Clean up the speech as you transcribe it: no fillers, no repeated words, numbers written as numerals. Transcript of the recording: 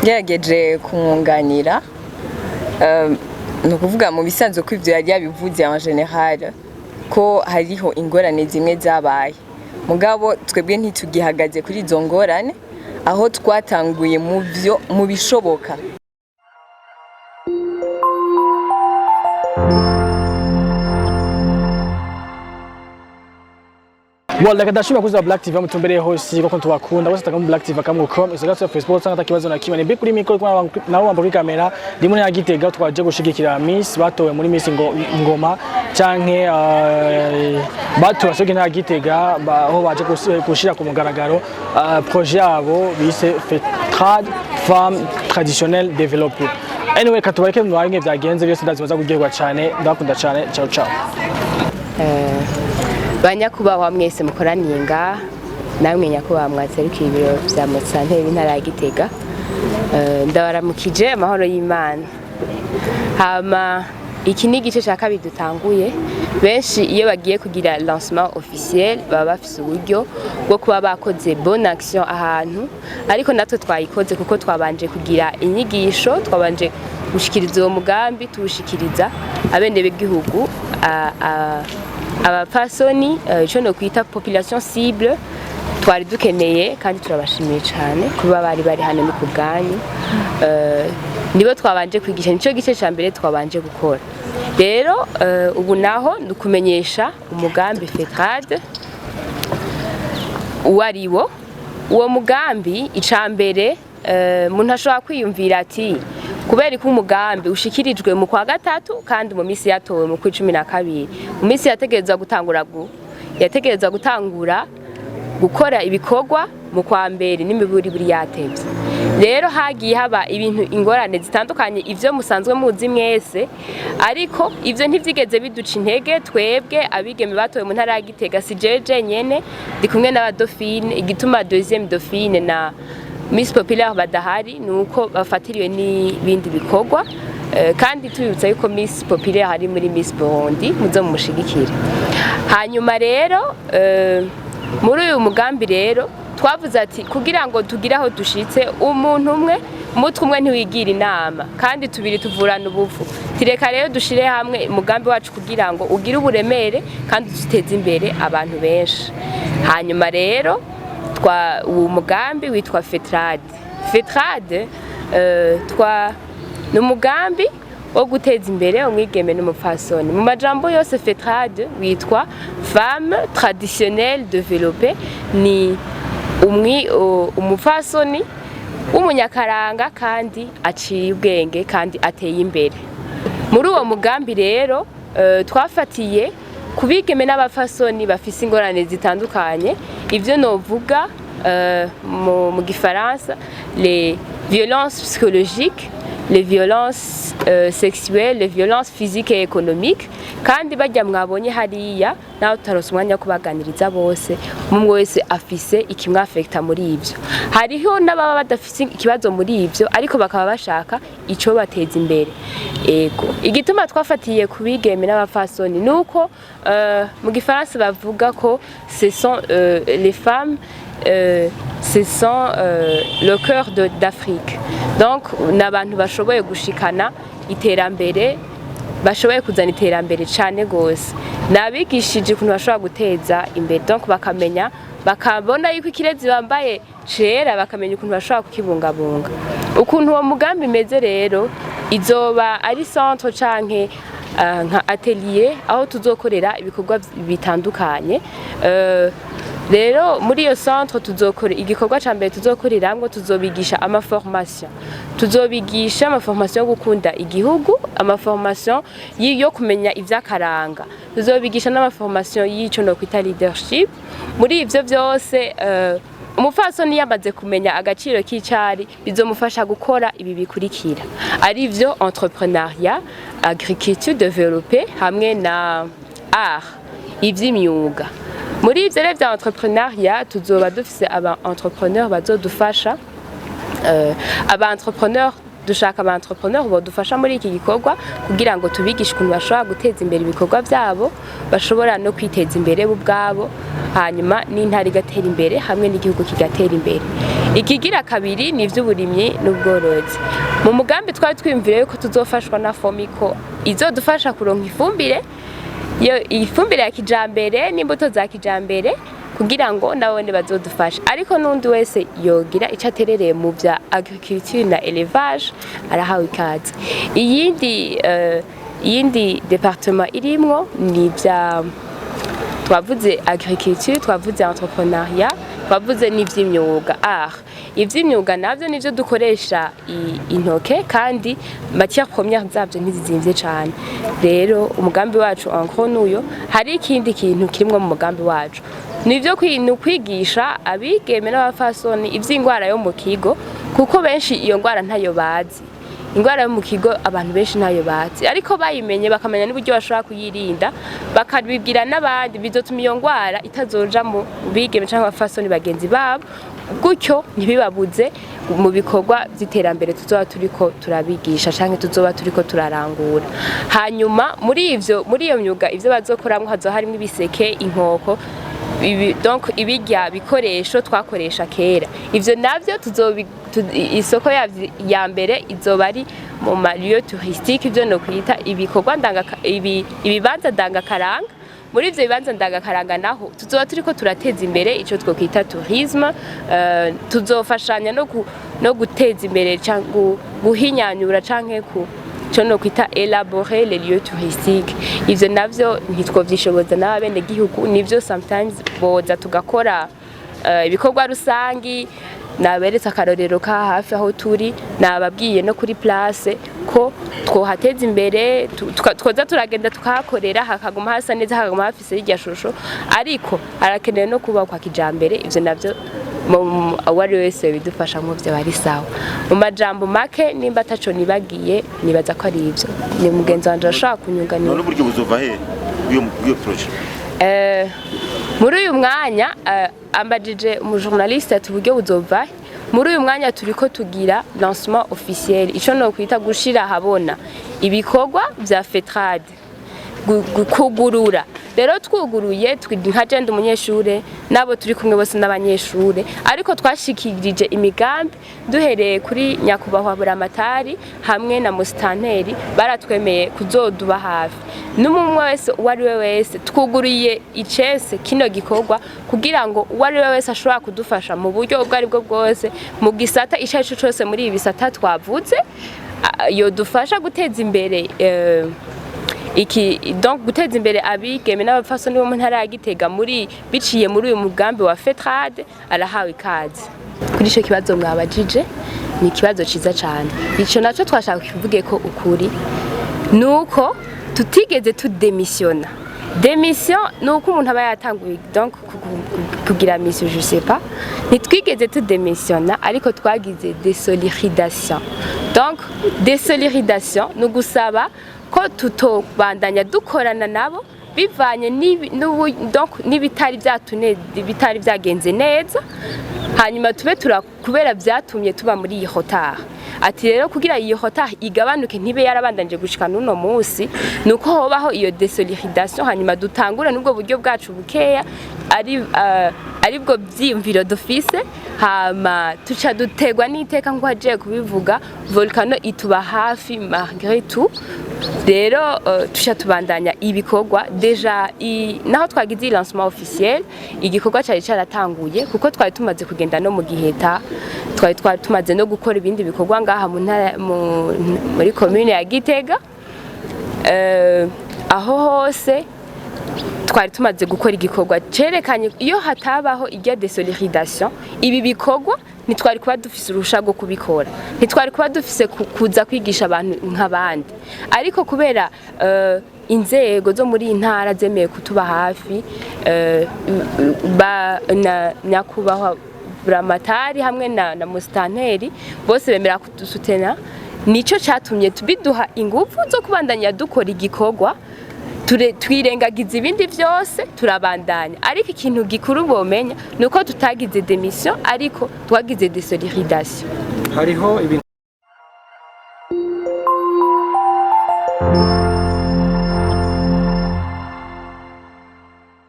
Yagerageje kumwunganira ni ukuvuga mu bisanzwe ko ivyo yari yabivuze en general ko hariho ingorane zimwe zabaye mugabo twebwe ntitugihagaze kuri izo ngorane aho twatanguye mu bishoboka. Wala kadashima kuza Black TV mutumbereye hose ko tubakunda bose taka mu Black TV akamwe.com isagato Facebook sanga takibazo na kimwe nimbe kuri mikoro nawo wambo kuri kamera ndi muri Agitega twaje gushigikira Miss batowe muri Miss ngoma canke batowe soge na Agitega aho baje gushira ku mugaragaro projet yabo bise FETRAD Femme Traditionnelle Développée. Anyway katubareke mu bange byagenze byose ndazibaza kugerwa cyane ndakunda cyane ciao ciao. Banyakubahwa mwese mukoraniye nga namwe nyakubahwa mwaserukiye ibiro vya Musanteri b'intara ya Gitega ndabaramukije amahoro y'Imana. Hama iki ni igice cya kabiri dutanguye benshi iyo bagiye kugira lancement officiel baba bafise uburyo bwo kuba bakoze bonne action ahantu ariko natwe twayikoze kuko twabanje kugira inyigisho twabanje gushikiriza uwo mugambi tuwushikiriza abende b'igihugu abapfasoni ico no kwita population cible twari dukeneye kandi turabashimiye cyane kuba bari hano ni kubganyu nibo twabanje kwigisha nico gice ca mbere twabanje gukora. Rero ubu naho ndukumenyesha umugambi FETRAD uwariwo uwo mugambi icambere muntu ashobora kwiyumvira ati kubera ko umugambi ushikirijwe mu kwa gatatu kandi mu misi yatowe mu 12 mu misi yategereza gutangura gukora ibikorwa mu kwa mbere n'imiburi buri yatevye. Rero hagiye haba ibintu ingorane zitandukanye ivyo musanzwe muzi mwese ariko ivyo ntivyigeze biduca intege twebwe abigeme batowe mu ntara ya Gitega si jeje nyene ndi kumwe n'abadofine igituma deuxième dauphine na Miss Populaire badahari nuko bafatiriwe n'ibindi bikorwa kandi tubibutsa yuko Miss Populaire hari muri Miss Burundi muzo mushigikira. Hanyuma rero muri uyu mugambi rero twavuze ati kugira ngo tugire aho dushitse umuntu umwe umwe ntiwigira inama kandi tubiri tuvurana ubuvu tireka rero dushire hamwe umugambi wacu kugira ngo ugire uburemere kandi duteze imbere abantu benshi. Hanyuma rero uwo mugambi witwa FETRAD. FETRAD ni umugambi wo guteza imbere umwigeme n'umupfasoni. Mu majambo yose FETRAD witwa Femme Traditionnelle Développée ni umupfasoni w'umunyakaranga kandi aciye ubwenge kandi ateye imbere. Muri uwo mugambi rero twafatiye kubigeme n'abapfasoni bafise ingorane zitandukanye ivyo novuga mu gifaransa les violences psychologiques, les violences sexuelles, les violences physiques et économiques kandi bajya mwabonye hariya naho tarose umwanya kubaganiriza bose umwe wese afise ikimwafekta muri ivyo. Hariho n'ababa badafise ikibazo muri ivyo ariko bakaba bashaka ico bateza imbere. Ego igituma twafatiye kubigeme n'abapfasoni nuko mu gifaransa bavuga ko ce sont les femmes ce sont le cœur d'Afrique. Donc n'abantu bashoboye gushikana iterambere bashoboye kuzana iterambere cyane gose nabigishije ukuntu bashobora guteza imbere donc bakamenya bakabona yuko ikirezi bambaye cera bakamenya ukuntu bashobora kukibungabunga. Ukuntu uwo mugambi meze rero izoba ari centre canke nka atelier aho tuzokorera ibikorwa bitandukanye. Rero muri iyo centre tuzokora igikorwa ca mbere tuzokoreramwo tuzobigisha amaformation yo gukunda igihugu amaformation yo kumenya ivyakaranga tuzobigisha n'amaformation y'ico no kwita leadership. Muri ivyo byose umupfasoni yamaze kumenya agaciro k'icari bizomufasha gukora ibi bikurikira ari vyo entrepreneuriat, agriculture développée hamwe na art ivy'imyuga. Muri ivyo rero vya entrepreneuriat tuzoba dufise aba entrepreneurs bazodufasha aba entrepreneurs dushaka aba entrepreneur bodufasha muri iki gikorwa kugira ngo tubigishe ukuntu bashobora guteza imbere ibikorwa byabo, bashobora no kwiteza imbere ubwabo, hanyuma n'intara igatera imbere hamwe n'igihugu kigatera imbere. Ikigira kabiri ni ivy'uburimyi n'ubworozi. Mu mugambi twari twiyumvire yuko tuzofashwa na Fomiko izodufasha kuronka ifumbire ya kijambere n'imbuto za kijambere kugira ngo nabone bazodufasha, ariko n'undi wese yogira ico aterereye mu vya agriculture na élevage arahawe ikaze. Iyindi departement irimwo ni vya twavuze agriculture, twavuze entrepreneuriat, twavuze n'ivy'imyuga ivy'imyuga navyo nivyo dukoresha intoke kandi matière première zavyo ntizizimvye cyane. Rero umugambi wacu nkuru nuyo, hari ikindi kintu kirimwo mu mugambi wacu nivyo kwigisha abigeme n'abafasoni ivy'ingwara yo mu kigo, kuko benshi iyo ngwara ntayo bazi. Ingwara yo mu kigo abantu benshi ntayo bazi, ariko bayimenye bakamenya n'uburyo bashobora kuyirinda bakabibwira n'abandi, bizotuma iyo ngwara itazoja mu bigeme cyangwa abafasoni bagenzi babo, gutyo ntibibabuze mu bikorwa by'iterambere tuzoba turiko turabigisha canke tuzoba turiko turarangura. Hanyuma muri iyo myuga ivyo bazokoramwo hazo harimo ibiseke, inkoko, donc ibirya bikoresho twakoresha kera. Ivyo navyo isoko ya mbere izoba ari mu lieu touristique, ivyo no kwita ibikorwa ibibanza ndangakaranga. Muri ivyo bibanza ndangakaranga naho tuzoba turiko turateza imbere ico twokwita tourisme, tuzofashanya no guteza imbere cyangwa guhinyanyura canke no kwita élaborer les lieux touristiques. Ivyo navyo ntitwovyishoboza n'abene gihugu, nivyo sometimes boza tugakora ibikorwa rusangi. Naberetse akarorero ka hafi aho turi, nababwiye no kuri place ko twohateza imbere, twoza turagenda tukahakorera hakaguma hasa neza, hakaguma hafise irya shusho, ariko harakenewe no kubakwa kijambere. Ivyo navyo wari wese bidufasha mu byo bari sawa. Mu majambo make nimba ataco nibagiye nibaza ko ari ivyo. Ni mugenzi wanje ashaka kunyunganira. None buryo buzova he iyo projet? Muri uyu mwanya ambajije mu journaliste ati uburyo buzova. Muri uyu mwanya turiko tugira lancement officiel, ico no kwita gushira habona ibikorwa vya FETRAD, kugurura. Rero twuguruye nka jenda umunyeshure nabo turi kumwe bose n'abanyeshure, ariko twashikirije imigambi duhereye kuri nyakubahwa buramatari hamwe na musitanteri, baratwemeye kuzoduba hafi. N'umwe wese uwari we wese twuguriye icese kino gikorwa kugira ngo uwari we wese ashobora kudufasha mu buryo ubwo ari bwo bwose mu gisata icacu cyose muri ibi bisata twavuze, yo dufasha guteza imbere donc guteza imbere abigeme n'abafasoni bo mu ntara ya Gitega biciye muri uyu mugambi wa FETRAD arahawe ikaze. Kuri ico kibazo mwabajije ni ikibazo ciza cyane. Ico naco twashaka kuvuge ko ukuri nuko tutigeze tudemisiona. Démission nuko umuntu aba yatanguye donc kugira mission, je sais pas, nitwigeze tudemisiona, ariko twagize désolidarisation. Donc désolidarisation no gusaba ko tutobandanya dukorana nabo bivanye n'ibitari byagenze neza, hanyuma tube kubera byatumye tuba muri iyi hotari. Ati rero kugira iyi hotari igabanuke ntibe yarabandanje gushika n'uno munsi, nuko hobaho iyo désolidarisation, hanyuma dutangura n'ubwo buryo bwacu bukeya aribwo byiyumviro dufise, hama tuca dutegwa n'iteka ngo haje kubivuga volcano ituba hafi malgré tout. Rero tuca tubandanya ibikorwa deja naho twagize lancement officiel, igikorwa cyari cyaratanguye kuko twari tumaze kugenda no mu Giheta, twari tumaze no gukora ibindi bikorwa ngaha muri commune ya Gitega. Aho hose twari tumaze gukora igikorwa cerekanye iyo hatabaho irya désolidarisation, ibi bikorwa ntitwari kuba dufise urusha rwo kubikora, ntitwari kuba dufise kuza kwigisha abantu nk'abandi, ariko kubera inzego zo muri intara zemeye kutuba hafi, nyakubahwa buramatari hamwe na musitanteri bose bemera kudusutena, nico catumye biduha ingufu zo kubandanya dukora igikorwa. Twirengagiza ibindi vyose turabandanya, ariko ikintu gikuru bomenya nuko tutagize démission, ariko twagize désolidarisation. Hariho ibintu